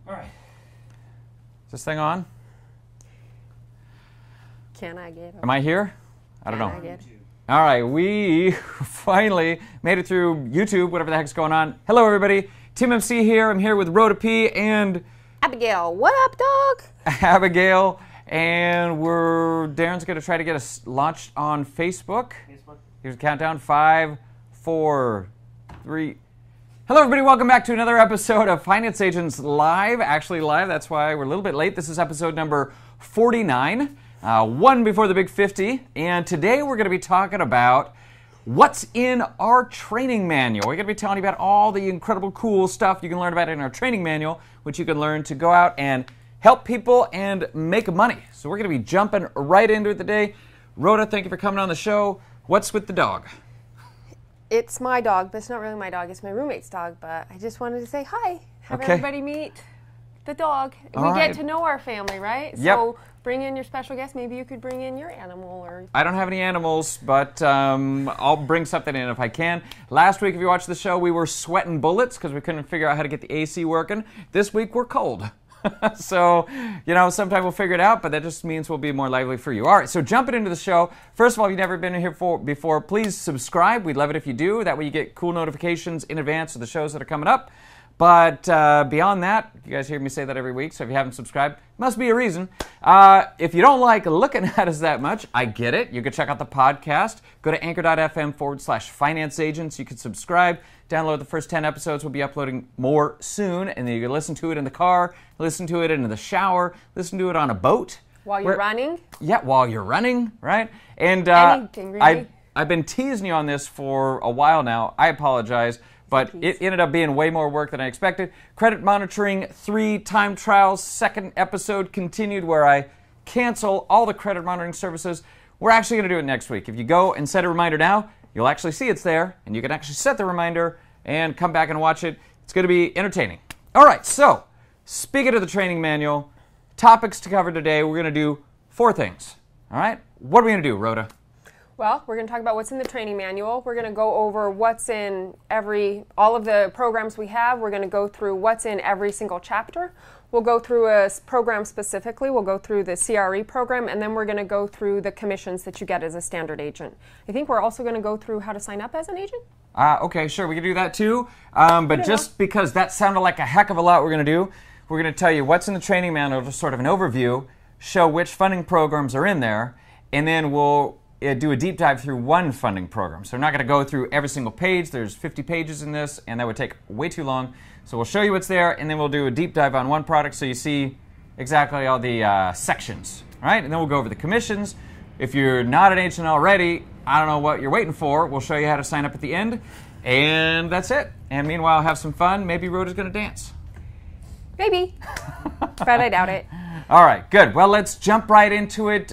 All right. Is this thing on? Can I get it? Am I here? I don't know. Can I get it? All right, we finally made it through YouTube, whatever the heck's going on. Hello, everybody. Tim MC here. I'm here with Rhoda P. and Abigail. What up, dog? Abigail. And Darren's going to try to get us launched on Facebook. Here's a countdown. 5, 4, 3. Hello, everybody. Welcome back to another episode of Finance Agents Live. Actually live. That's why we're a little bit late. This is episode number 49, one before the big 50. And today we're going to be talking about what's in our training manual. We're going to be telling you about all the incredible cool stuff you can learn about in our training manual, which you can learn to go out and help people and make money. So we're going to be jumping right into it today. Rhoda, thank you for coming on the show. What's with the dog? It's my dog, but it's not really my dog. It's my roommate's dog, but I just wanted to say hi. Have Okay. everybody meet the dog. All we right. get to know our family, right? Yep. So bring in your special guest. Maybe you could bring in your animal or... I don't have any animals, but I'll bring something in if I can. Last week, if you watched the show, we were sweating bullets because we couldn't figure out how to get the AC working. This week, we're cold. So, sometime we'll figure it out, but that just means we'll be more lively for you. All right, so jumping into the show. First of all, if you've never been here before, please subscribe. We'd love it if you do. That way you get cool notifications in advance of the shows that are coming up. But beyond that, you guys hear me say that every week, so if you haven't subscribed, must be a reason. If you don't like looking at us that much, I get it. You can check out the podcast. Go to anchor.fm/financeagents. You can subscribe, download the first 10 episodes. We'll be uploading more soon, and then you can listen to it in the car, listen to it in the shower, listen to it on a boat. While you're running? Yeah, while you're running, right? And Anything, really. I've been teasing you on this for a while now. I apologize. But it ended up being way more work than I expected. Credit monitoring, 3 time trials, second episode continued where I cancel all the credit monitoring services. We're actually going to do it next week. If you go and set a reminder now, you'll actually see it's there, and you can actually set the reminder and come back and watch it. It's going to be entertaining. All right, so speaking of the training manual, topics to cover today, we're going to do 4 things. All right? What are we going to do, Rhoda? Well, we're going to talk about what's in the training manual. We're going to go over what's in all of the programs we have. We're going to go through what's in every single chapter. We'll go through a program specifically. We'll go through the CRE program, and then we're going to go through the commissions that you get as a standard agent. I think we're also going to go through how to sign up as an agent. Okay, sure, we can do that too. But just because that sounded like a heck of a lot we're going to do, we're going to tell you what's in the training manual, just sort of an overview, show which funding programs are in there, and then we'll do a deep dive through one funding program. So we're not going to go through every single page. There's 50 pages in this, and that would take way too long. So we'll show you what's there, and then we'll do a deep dive on one product so you see exactly all the sections. All right? And then we'll go over the commissions. If you're not an agent already, I don't know what you're waiting for. We'll show you how to sign up at the end, and that's it. And meanwhile, have some fun. Maybe Rhoda's going to dance. Maybe, but I doubt it. All right, good. Well, let's jump right into it.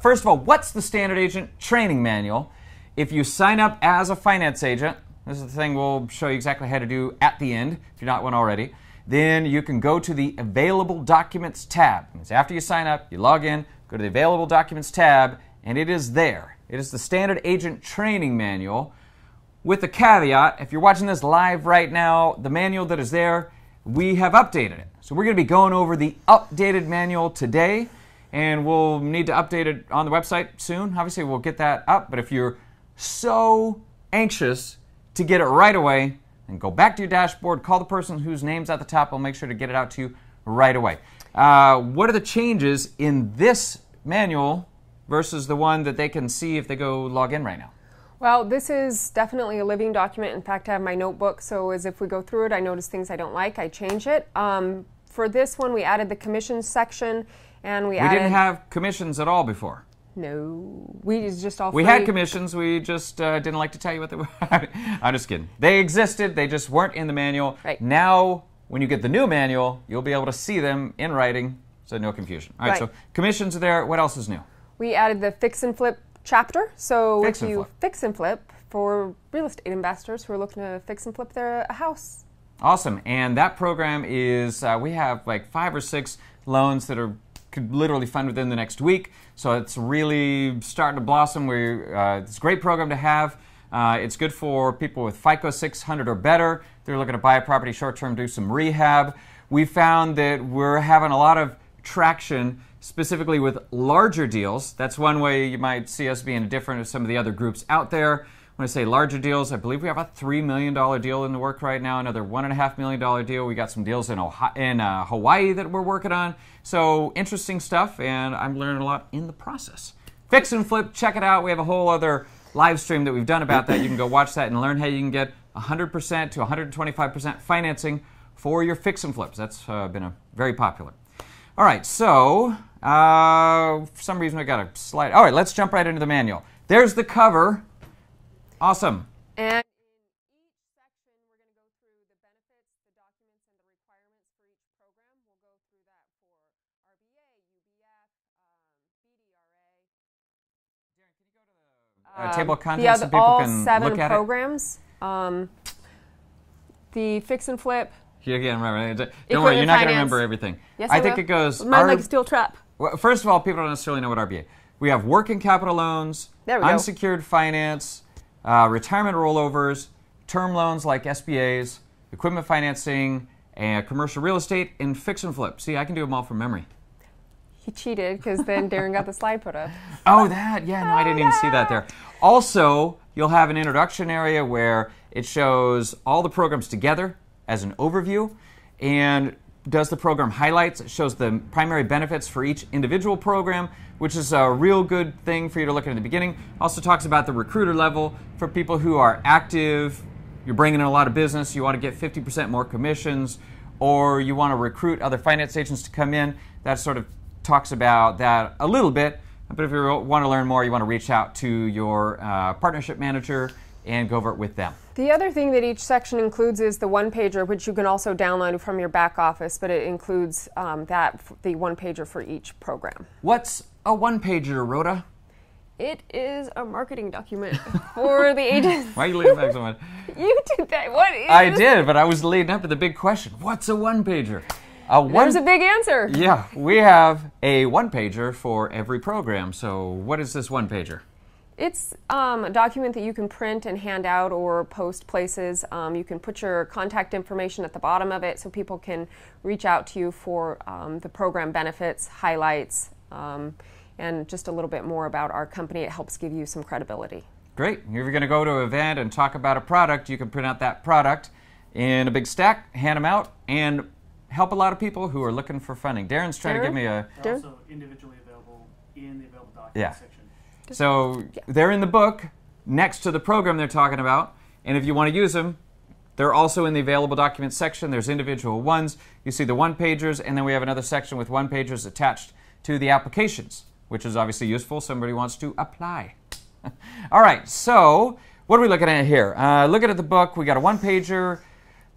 First of all, what's the standard agent training manual? If you sign up as a finance agent, this is the thing we'll show you exactly how to do at the end, if you're not one already, then you can go to the Available Documents tab. It's after you sign up, you log in, go to the Available Documents tab, and it is there. It is the standard agent training manual with a caveat. If you're watching this live right now, the manual that is there, we have updated it. So we're going to be going over the updated manual today, and we'll need to update it on the website soon. Obviously, we'll get that up, but if you're so anxious to get it right away, then go back to your dashboard, call the person whose name's at the top. We'll make sure to get it out to you right away. What are the changes in this manual versus the one that they can see if they go log in right now? Well, this is definitely a living document. In fact, I have my notebook, so as if we go through it, I notice things I don't like, I change it. For this one, we added the commissions section, and we didn't have commissions at all before. No, we just all free. We had commissions, we just didn't like to tell you what they were. I'm just kidding. They existed, they just weren't in the manual. Right. Now, when you get the new manual, you'll be able to see them in writing, so no confusion. All right, so commissions are there. What else is new? We added the fix and flip chapter. So fix if you fix and flip for real estate investors who are looking to fix and flip their house. Awesome. And that program is, we have like 5 or 6 loans that could literally fund within the next week. So it's really starting to blossom. It's a great program to have. It's good for people with FICO 600 or better. They're looking to buy a property short-term, do some rehab. we found that we're having a lot of traction specifically with larger deals. That's one way you might see us being different from some of the other groups out there. When I say larger deals, I believe we have a $3 million deal in the work right now, another $1.5 million deal. We got some deals in Hawaii that we're working on. So interesting stuff, and I'm learning a lot in the process. Fix and Flip, check it out. We have a whole other live stream that we've done about that. You can go watch that and learn how you can get 100% to 125% financing for your fix and flips. That's been very popular. All right, so for some reason I got a slide. All right, let's jump right into the manual. There's the cover. Awesome. And in each section, we're going to go through the benefits, the documents, and the requirements for each program. We'll go through that for RBA, UBF, BDRA. Darren, can you go to the table of contents so people can look at programs. The fix and flip. Here again, right. Don't worry, you're not going to remember everything. Yes, I think it goes. Mine like a steel trap. Well, first of all, people don't necessarily know what RBA. We have working capital loans, unsecured finance, retirement rollovers, term loans like SBAs, equipment financing, and commercial real estate, and fix and flip. See, I can do them all from memory. He cheated because then Darren got the slide put up. Oh, that. Yeah, no, I didn't even see that there. Also, you'll have an introduction area where it shows all the programs together as an overview and does the program highlights. It shows the primary benefits for each individual program, which is a real good thing for you to look at the beginning. Also talks about the recruiter level for people who are active. You're bringing in a lot of business. You want to get 50% more commissions, or you want to recruit other finance agents to come in. That sort of talks about that a little bit. But if you want to learn more, you want to reach out to your partnership manager and go over it with them. The other thing that each section includes is the one-pager, which you can also download from your back office, but it includes the one-pager for each program. What's a one-pager, Rhoda? It is a marketing document for the agents. Why are you leaning back so much? You did that. What is I did, but I was leading up to the big question. What's a one-pager? There's a big answer. Yeah, we have a one-pager for every program. So what is this one-pager? It's a document that you can print and hand out or post places. You can put your contact information at the bottom of it so people can reach out to you for the program benefits, highlights, and just a little bit more about our company. It helps give you some credibility. Great. If you're going to go to an event and talk about a product, you can print out that product in a big stack, hand them out, and help a lot of people who are looking for funding. Darren's trying to give me a... They're also individually available in the available documents section. So they're in the book next to the program they're talking about, and if you want to use them, they're also in the available documents section. There's individual ones. You see the one-pagers, and then we have another section with one-pagers attached to the applications, which is obviously useful. Somebody wants to apply. All right, so what are we looking at here? Looking at the book, we got a one-pager.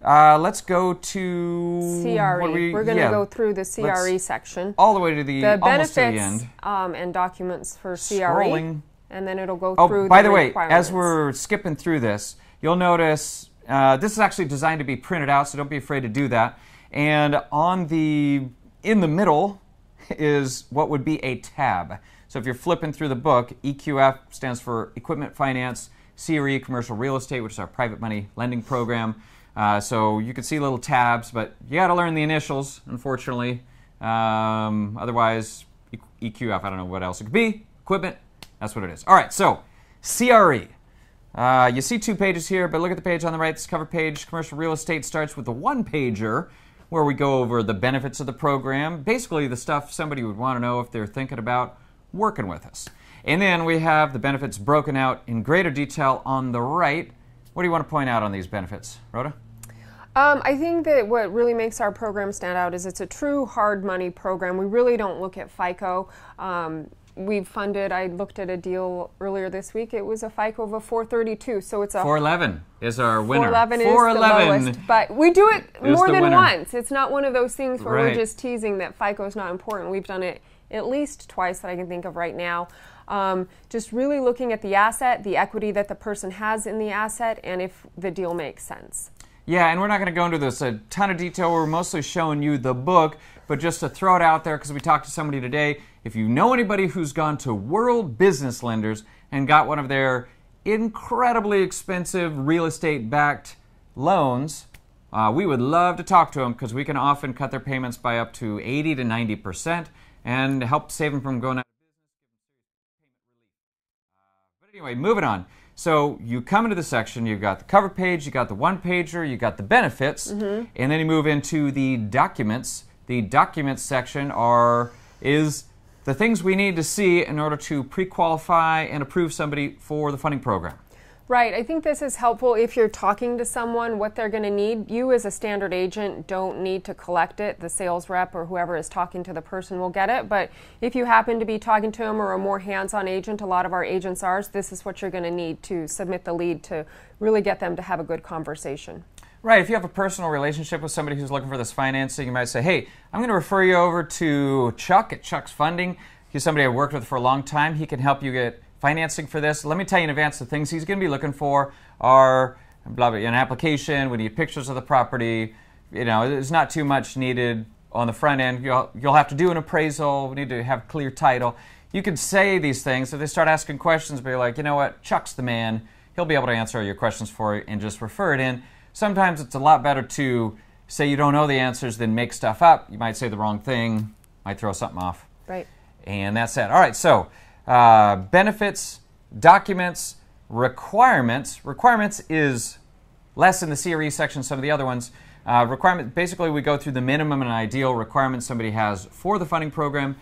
Let's go to... CRE. We're going to go through the CRE section. All the way to the almost to the end. Benefits and documents for CRE. Scrolling. And then it'll go through by the way, as we're skipping through this, you'll notice this is actually designed to be printed out, so don't be afraid to do that. And in the middle is what would be a tab. So if you're flipping through the book, EQF stands for Equipment Finance, CRE, Commercial Real Estate, which is our private money lending program. So you can see little tabs, but you got to learn the initials, unfortunately. Otherwise, EQF, I don't know what else it could be. Equipment, that's what it is. All right, so CRE. You see 2 pages here, but look at the page on the right. This cover page, commercial real estate, starts with the one-pager where we go over the benefits of the program, basically the stuff somebody would want to know if they're thinking about working with us. And then we have the benefits broken out in greater detail on the right. What do you want to point out on these benefits, Rhoda? I think that what really makes our program stand out is it's a true hard money program. We really don't look at FICO. We've funded, I looked at a deal earlier this week, it was a FICO of a 432, so it's a... 411 is our winner. 411 is the lowest, but we do it more than once. It's not one of those things where we're just teasing that FICO is not important. We've done it at least twice that I can think of right now. Just really looking at the asset, the equity that the person has in the asset, and if the deal makes sense. Yeah, and we're not going to go into this a ton of detail. We're mostly showing you the book, but just to throw it out there, because we talked to somebody today, if you know anybody who's gone to World Business Lenders and got one of their incredibly expensive real estate-backed loans, we would love to talk to them because we can often cut their payments by up to 80 to 90% and help save them from going out of business. But anyway, moving on. So you come into the section, you've got the cover page, you got the one-pager, you got the benefits, and then you move into the documents. The documents section is the things we need to see in order to pre-qualify and approve somebody for the funding program. Right. I think this is helpful if you're talking to someone, what they're going to need. You as a standard agent don't need to collect it. The sales rep or whoever is talking to the person will get it. But if you happen to be talking to them or a more hands-on agent, a lot of our agents are, this is what you're going to need to submit the lead to really get them to have a good conversation. Right. If you have a personal relationship with somebody who's looking for this financing, you might say, hey, I'm going to refer you over to Chuck at Chuck's Funding. He's somebody I've worked with for a long time. He can help you get financing for this. Let me tell you in advance, the things he's going to be looking for are blah, blah, an application. We need pictures of the property. You know, there's not too much needed on the front end. You'll have to do an appraisal. We need to have clear title. You can say these things. If they start asking questions, be like, you know what, Chuck's the man. He'll be able to answer all your questions for you and just refer it in. Sometimes it's a lot better to say you don't know the answers than make stuff up. You might say the wrong thing, might throw something off. Right. And that's it. All right, so benefits, documents, requirements. Requirements is less in the CRE section than some of the other ones. Basically, we go through the minimum and ideal requirements somebody has for the funding program.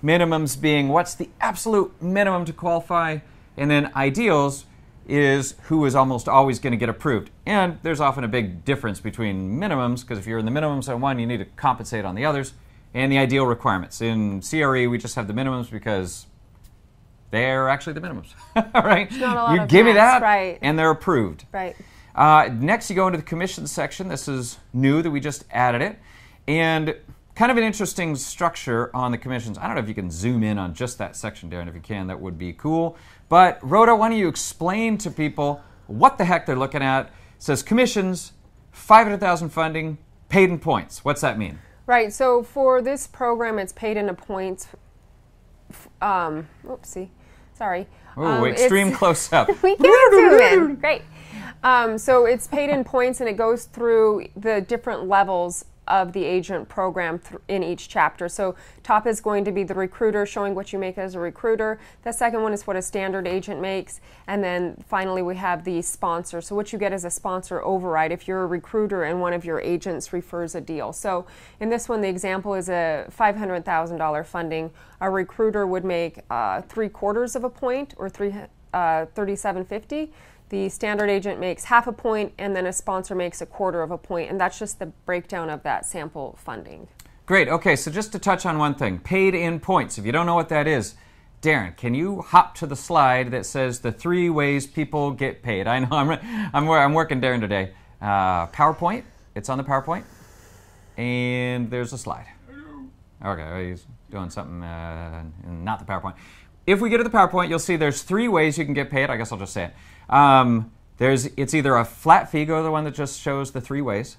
Minimums being what's the absolute minimum to qualify, and then ideals is who is almost always going to get approved. And there's often a big difference between minimums, because if you're in the minimums on one, you need to compensate on the others, and the ideal requirements. In CRE, we just have the minimums because they're actually the minimums. All right? You give me that, right, and they're approved. Right. Next, you go into the commissions section. This is new that we just added it. And kind of an interesting structure on the commissions. I don't know if you can zoom in on just that section, Darren. If you can, that would be cool. But Rhoda, why don't you explain to people what the heck they're looking at? It says commissions, $500,000 funding, paid in points. What's that mean? Right. So for this program, it's paid in points. Oopsie. Sorry. Oh, extreme close up. We can zoom in. Great. So it's paid in points, and it goes through the different levels of the agent program in each chapter. So top is going to be the recruiter, showing what you make as a recruiter. The second one is what a standard agent makes. And then finally we have the sponsor. So what you get is a sponsor override if you're a recruiter and one of your agents refers a deal. So in this one, the example is a $500,000 funding. A recruiter would make 3/4 of a point, or $37.50. The standard agent makes half a point, and then a sponsor makes 1/4 of a point, and that's just the breakdown of that sample funding. Great. Okay, so just to touch on one thing, paid in points. If you don't know what that is, Darren, can you hop to the slide that says the 3 ways people get paid? I know I'm working Darren today. PowerPoint. It's on the PowerPoint, and there's a slide. Okay, he's doing something not the PowerPoint. If we get to the PowerPoint, you'll see there's 3 ways you can get paid. I guess I'll just say it. It's either a flat fee, go to the one that just shows the 3 ways.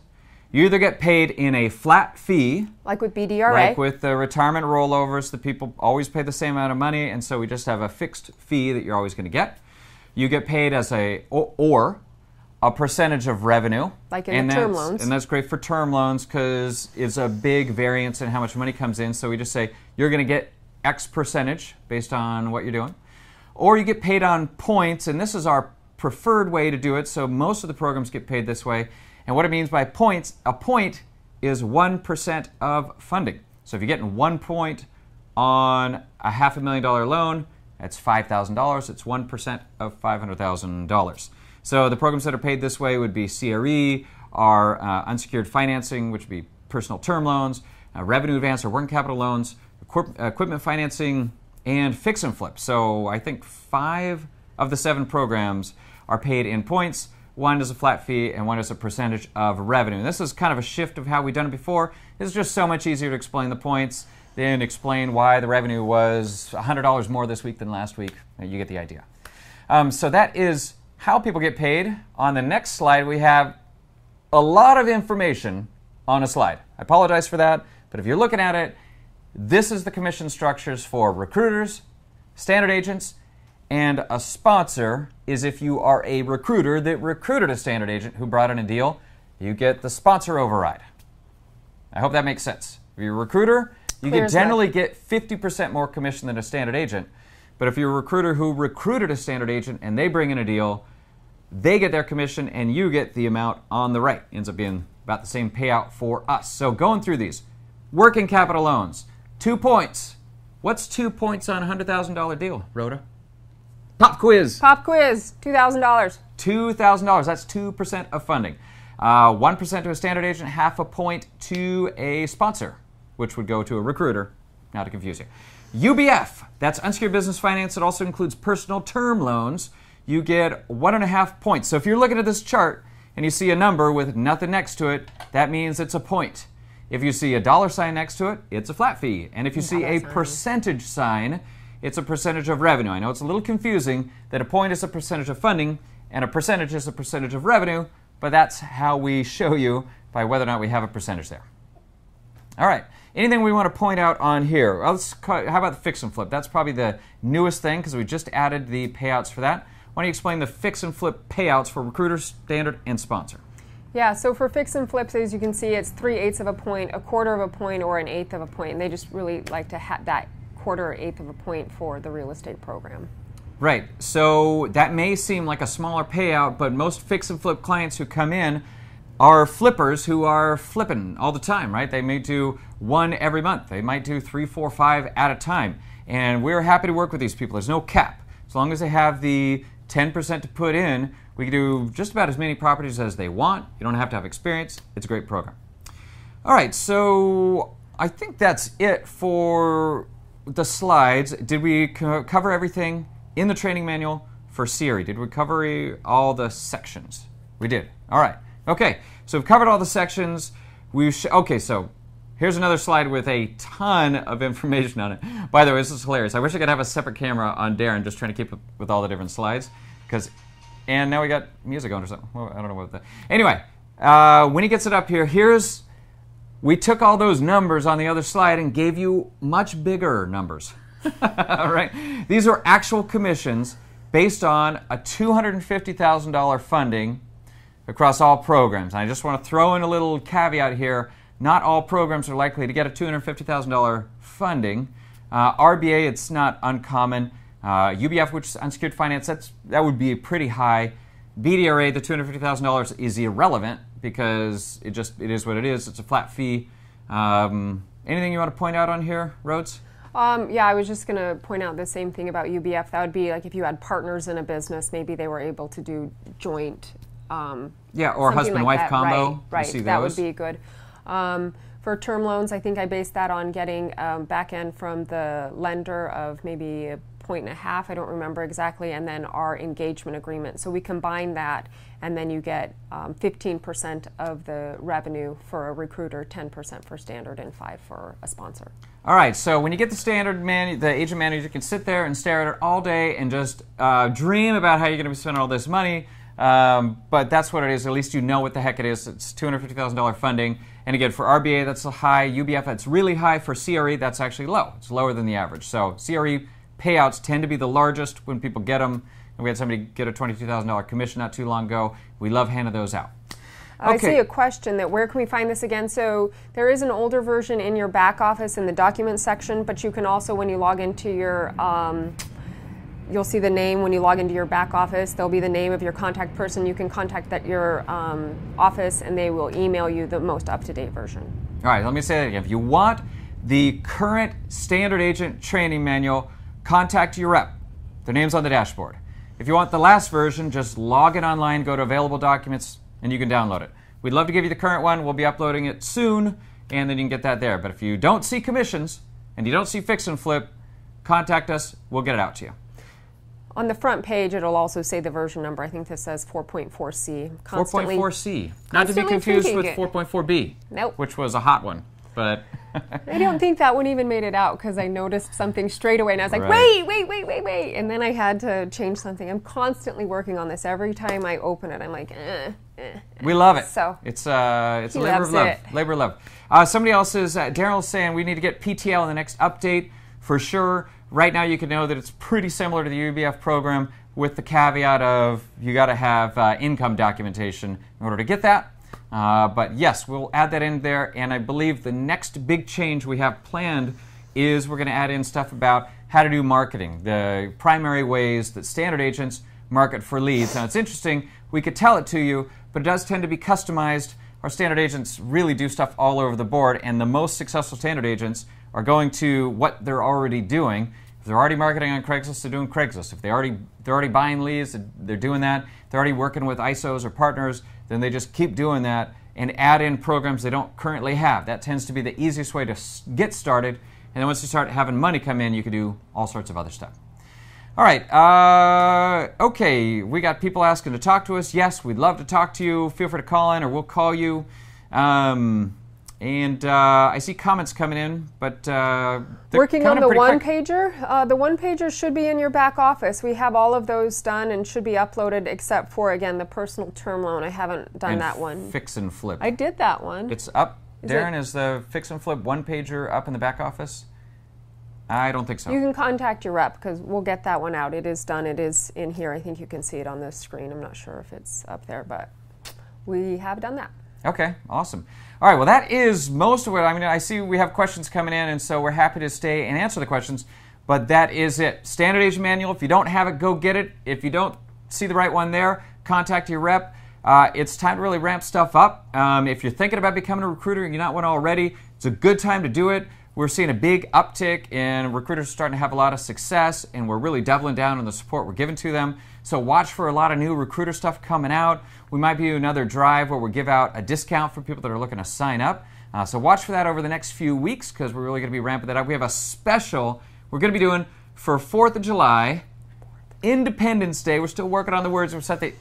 You either get paid in a flat fee. Like with BDRA. Like with the retirement rollovers, the people always pay the same amount of money, and so we just have a fixed fee that you're always going to get. You get paid as or a percentage of revenue. Like in the term loans. And that's great for term loans because it's a big variance in how much money comes in. So we just say you're going to get X percentage based on what you're doing. Or you get paid on points, and this is our preferred way to do it, so most of the programs get paid this way. And what it means by points, a point is 1% of funding. So if you're getting 1 point on a $500,000 loan, that's $5,000. It's 1% of $500,000. So the programs that are paid this way would be CRE, our unsecured financing, which would be personal term loans, revenue advance or working capital loans, equipment financing, and fix and flip. So I think 5 of the 7 programs are paid in points. 1 is a flat fee, and 1 is a percentage of revenue. And this is kind of a shift of how we've done it before. It's just so much easier to explain the points than explain why the revenue was $100 more this week than last week. You get the idea. So that is how people get paid. On the next slide, we have a lot of information on a slide. I apologize for that, but if you're looking at it, this is the commission structures for recruiters, standard agents, and a sponsor is if you are a recruiter that recruited a standard agent who brought in a deal. you get the sponsor override. I hope that makes sense. If you're a recruiter, you can generally get 50% more commission than a standard agent. But if you're a recruiter who recruited a standard agent and they bring in a deal, they get their commission and you get the amount on the right. It ends up being about the same payout for us. So going through these, working capital loans, 2 points. What's 2 points on a $100,000 deal, Rhoda? Pop quiz. Pop quiz, $2,000. $2,000. That's 2% of funding. 1% to a standard agent, half a point to a sponsor, which would go to a recruiter, not to confuse you. UBF, that's unsecured business finance. It also includes personal term loans. You get 1.5 points. So if you're looking at this chart and you see a number with nothing next to it, that means it's a point. If you see a dollar sign next to it, it's a flat fee. And if you see a percentage sign, it's a percentage of revenue. I know it's a little confusing that a point is a percentage of funding and a percentage is a percentage of revenue, but that's how we show you by whether or not we have a percentage there. All right. Anything we want to point out on here? How about the fix and flip? That's probably the newest thing because we just added the payouts for that. Why don't you explain the fix and flip payouts for recruiters, standard, and sponsor? Yeah, so for fix and flips, as you can see, it's 3/8 of a point, 1/4 of a point, or 1/8 of a point. And they just really like to have that 1/4 or 1/8 of a point for the real estate program. Right. So that may seem like a smaller payout, but most fix and flip clients who come in are flippers who are flipping all the time, right? They may do one every month. They might do 3, 4, 5 at a time. And we're happy to work with these people. There's no cap. As long as they have the 10% to put in, we can do just about as many properties as they want. You don't have to have experience. It's a great program. All right, so I think that's it for the slides. Did we cover everything in the training manual for CRE? Did we cover all the sections? We did. All right. Okay, so we've covered all the sections. Okay, so here's another slide with a ton of information on it. By the way, this is hilarious. I wish I could have a separate camera on Darren just trying to keep up with all the different slides. And now we got music going or something. Well, I don't know what that. Anyway, when he gets it up here, we took all those numbers on the other slide and gave you much bigger numbers. All right, these are actual commissions based on a $250,000 funding across all programs. And I just want to throw in a little caveat here. Not all programs are likely to get a $250,000 funding. RBA, it's not uncommon. UBF, which is unsecured finance, that would be pretty high. BDRA, the $250,000 is irrelevant because it is what it is. It's a flat fee. Anything you want to point out on here, Rhodes? Yeah, I was just going to point out the same thing about UBF. That would be like if you had partners in a business, maybe they were able to do joint. Yeah, or husband-wife combo. Right, you see that those? would be good. For term loans, I think I based that on getting back end from the lender of maybe 1.5, I don't remember exactly, and then our engagement agreement. So we combine that, and then you get 15% of the revenue for a recruiter, 10% for standard, and 5% for a sponsor. All right, so when you get the standard the agent manager, you can sit there and stare at it all day and just dream about how you're going to be spending all this money. But that's what it is. At least you know what the heck it is. It's $250,000 funding. And again, for RBA, that's high. UBF, that's really high. For CRE, that's actually low. It's lower than the average. So CRE payouts tend to be the largest when people get them. And we had somebody get a $22,000 commission not too long ago. We love handing those out. I see a question that where can we find this again? So there is an older version in your back office in the documents section, but you can also, when you log into your you'll see the name when you log into your back office. There'll be the name of your contact person. You can contact your office, and they will email you the most up-to-date version. All right, let me say that again. If you want the current standard agent training manual, contact your rep. Their name's on the dashboard. If you want the last version, just log in online, go to available documents, and you can download it. We'd love to give you the current one. We'll be uploading it soon, and then you can get that there. But if you don't see commissions and you don't see fix and flip, contact us. We'll get it out to you. On the front page, it'll also say the version number. I think this says 4.4C. 4.4C. Not to be confused with 4.4B, nope, which was a hot one. But I don't think that one even made it out because I noticed something straight away, and I was like, wait. And then I had to change something. I'm constantly working on this. Every time I open it, I'm like, We love it. So it's a labor of love. Labor of love. Somebody else is, Daryl's saying we need to get PTL in the next update for sure. Right now, you can know that it's pretty similar to the UBF program with the caveat of you got to have income documentation in order to get that. But yes, we'll add that in there, and I believe the next big change we have planned is we're going to add in stuff about how to do marketing, the primary ways that standard agents market for leads. Now, it's interesting, we could tell it to you, but it does tend to be customized. Our standard agents really do stuff all over the board, and the most successful standard agents are going to what they're already doing. If they're already marketing on Craigslist, they're doing Craigslist. If they're already buying leads, they're doing that. If they're already working with ISOs or partners, then they just keep doing that and add in programs they don't currently have. That tends to be the easiest way to get started. And then once you start having money come in, you can do all sorts of other stuff. All right, okay, we got people asking to talk to us. Yes, we'd love to talk to you. Feel free to call in or we'll call you. I see comments coming in, but working on the one-pager. The one-pager should be in your back office. We have all of those done and should be uploaded, except for, again, the personal term loan. I haven't done that one. Fix and flip. I did that one. It's up. Darren, is the fix and flip one-pager up in the back office? I don't think so. You can contact your rep because we'll get that one out. It is done. It is in here. I think you can see it on the screen. I'm not sure if it's up there, but we have done that. Okay, awesome. All right, well, that is most of it. I mean, I see we have questions coming in, and so we're happy to stay and answer the questions, but that is it. Standard Agent Manual, if you don't have it, go get it. If you don't see the right one there, contact your rep. It's time to really ramp stuff up. If you're thinking about becoming a recruiter and you're not one already, it's a good time to do it. We're seeing a big uptick and recruiters are starting to have a lot of success, and we're really doubling down on the support we're giving to them. So watch for a lot of new recruiter stuff coming out. We might be another drive where we'll give out a discount for people that are looking to sign up. So watch for that over the next few weeks because we're really going to be ramping that up. We have a special we're going to be doing for 4th of July, Independence Day. We're still working on the words. We're set the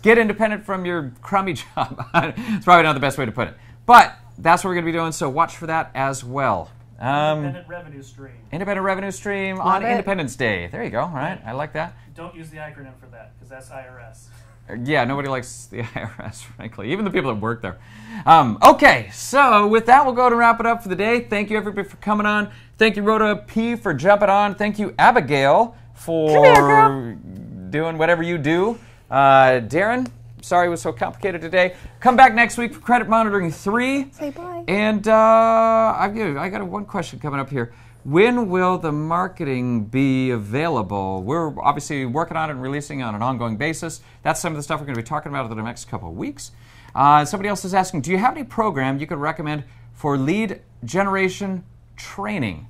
get independent from your crummy job. It's probably not the best way to put it. But that's what we're going to be doing, so watch for that as well. Independent revenue stream. Independent revenue stream on Independence Day. There you go. All right, I like that. Don't use the acronym for that, because that's IRS. Yeah, nobody likes the IRS, frankly. Even the people that work there. Okay, so with that, we'll go to wrap it up for the day. Thank you, everybody, for coming on. Thank you, Rhoda P., for jumping on. Thank you, Abigail, for doing whatever you do. Darren, sorry it was so complicated today. Come back next week for Credit Monitoring 3. Say bye. And I got one question coming up here. When will the marketing be available? We're obviously working on it and releasing on an ongoing basis. That's some of the stuff we're going to be talking about over the next couple of weeks. Somebody else is asking, do you have any program you could recommend for lead generation training?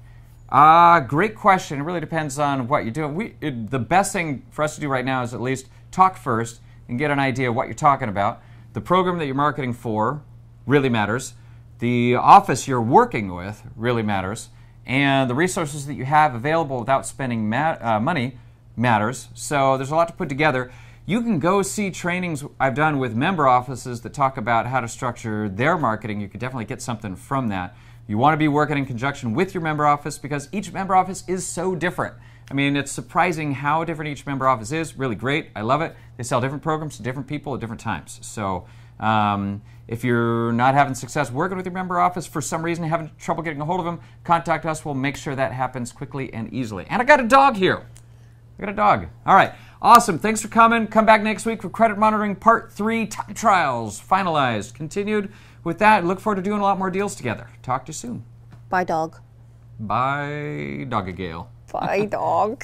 Great question. It really depends on what you're doing. The best thing for us to do right now is at least talk first and get an idea of what you're talking about. The program that you're marketing for really matters. The office you're working with really matters. And the resources that you have available without spending money matters. So there's a lot to put together. You can go see trainings I've done with member offices that talk about how to structure their marketing. You could definitely get something from that. You want to be working in conjunction with your member office because each member office is so different. I mean, it's surprising how different each member office is. Really great. I love it. They sell different programs to different people at different times. So if you're not having success working with your member office, for some reason having trouble getting a hold of them, contact us. We'll make sure that happens quickly and easily. And I got a dog here. I got a dog. All right. Awesome. Thanks for coming. Come back next week for Credit Monitoring Part 3, Time Trials, finalized, continued. With that, look forward to doing a lot more deals together. Talk to you soon. Bye, dog. Bye, Doggy Gale. Bye, dog.